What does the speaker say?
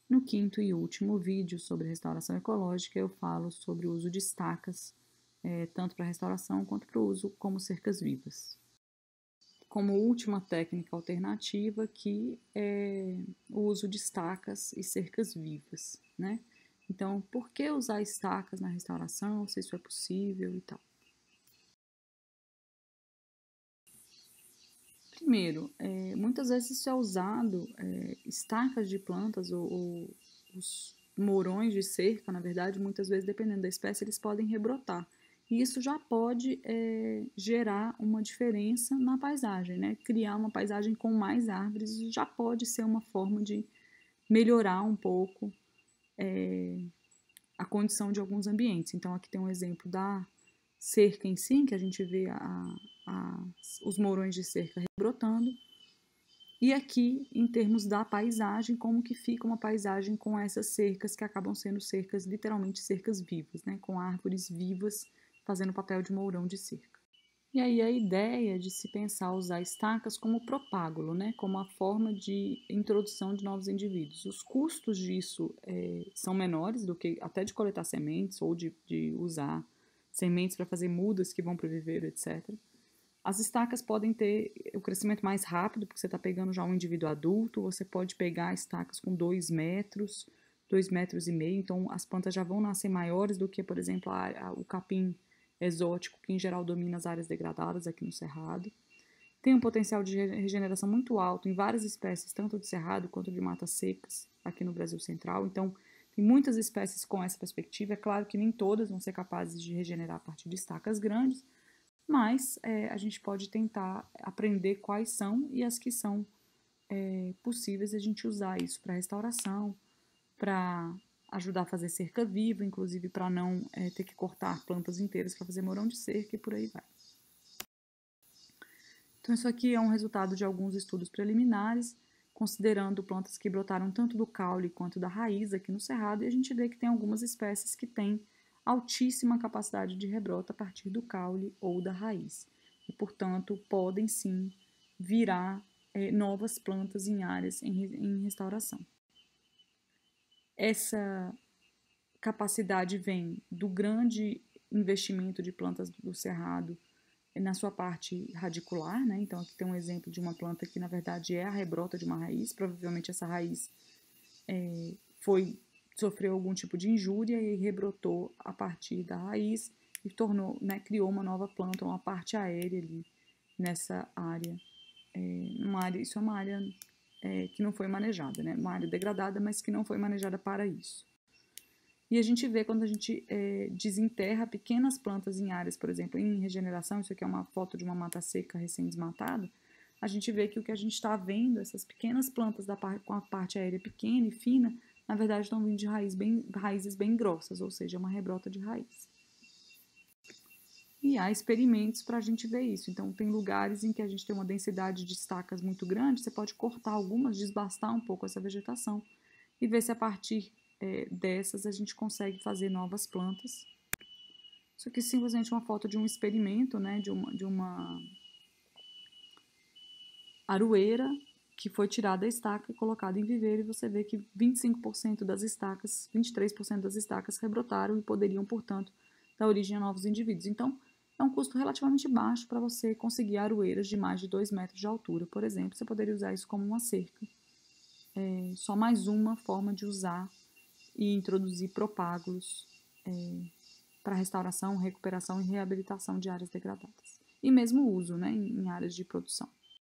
No quinto e último vídeo sobre restauração ecológica, eu falo sobre o uso de estacas, tanto para restauração quanto para o uso como cercas vivas. Como última técnica alternativa, que é o uso de estacas e cercas vivas, né? Então, por que usar estacas na restauração, se isso é possível e tal? Primeiro, muitas vezes isso é usado, estacas de plantas ou os mourões de cerca, na verdade, muitas vezes, dependendo da espécie, eles podem rebrotar. E isso já pode gerar uma diferença na paisagem, né? Criar uma paisagem com mais árvores já pode ser uma forma de melhorar um pouco a condição de alguns ambientes. Então, aqui tem um exemplo da cerca em si, que a gente vê os mourões de cerca rebrotando. E aqui, em termos da paisagem, como que fica uma paisagem com essas cercas que acabam sendo cercas, literalmente cercas vivas, né? Com árvores vivas fazendo o papel de mourão de cerca. E aí a ideia de se pensar usar estacas como propágulo, né? Como a forma de introdução de novos indivíduos. Os custos disso são menores do que até de coletar sementes ou de usar sementes para fazer mudas que vão para o viveiro, etc. As estacas podem ter o crescimento mais rápido, porque você está pegando já um indivíduo adulto, você pode pegar estacas com 2 metros, 2,5 metros, então as plantas já vão nascer maiores do que, por exemplo, o capim exótico, que em geral domina as áreas degradadas aqui no Cerrado. Tem um potencial de regeneração muito alto em várias espécies, tanto de cerrado quanto de matas secas, aqui no Brasil Central, então tem muitas espécies com essa perspectiva. É claro que nem todas vão ser capazes de regenerar a partir de estacas grandes, mas a gente pode tentar aprender quais são e as que são possíveis a gente usar isso para restauração, para ajudar a fazer cerca viva, inclusive para não ter que cortar plantas inteiras para fazer mourão de cerca e por aí vai. Então isso aqui é um resultado de alguns estudos preliminares, considerando plantas que brotaram tanto do caule quanto da raiz aqui no Cerrado, e a gente vê que tem algumas espécies que têm altíssima capacidade de rebrota a partir do caule ou da raiz. E, portanto, podem sim virar novas plantas em áreas em restauração. Essa capacidade vem do grande investimento de plantas do Cerrado na sua parte radicular, né? Então aqui tem um exemplo de uma planta que na verdade é a rebrota de uma raiz. Provavelmente essa raiz sofreu algum tipo de injúria e rebrotou a partir da raiz e criou uma nova planta, uma parte aérea ali nessa área. Isso é uma área que não foi manejada, né? Uma área degradada, mas que não foi manejada para isso. E a gente vê quando a gente desenterra pequenas plantas em áreas, por exemplo, em regeneração, isso aqui é uma foto de uma mata seca recém-desmatada, a gente vê que o que a gente está vendo, essas pequenas plantas com a parte aérea pequena e fina, na verdade estão vindo de raízes bem grossas, ou seja, uma rebrota de raiz. E há experimentos para a gente ver isso. Então, tem lugares em que a gente tem uma densidade de estacas muito grande, você pode cortar algumas, desbastar um pouco essa vegetação e ver se a partir dessas a gente consegue fazer novas plantas. Isso aqui é simplesmente uma foto de um experimento, né, de uma aroeira que foi tirada a estaca e colocada em viveiro, e você vê que 25% das estacas, 23% das estacas rebrotaram e poderiam, portanto, dar origem a novos indivíduos. Então, é um custo relativamente baixo para você conseguir aroeiras de mais de 2 metros de altura, por exemplo. Você poderia usar isso como uma cerca. Só mais uma forma de usar e introduzir propágulos para restauração, recuperação e reabilitação de áreas degradadas. E mesmo uso, né, em áreas de produção.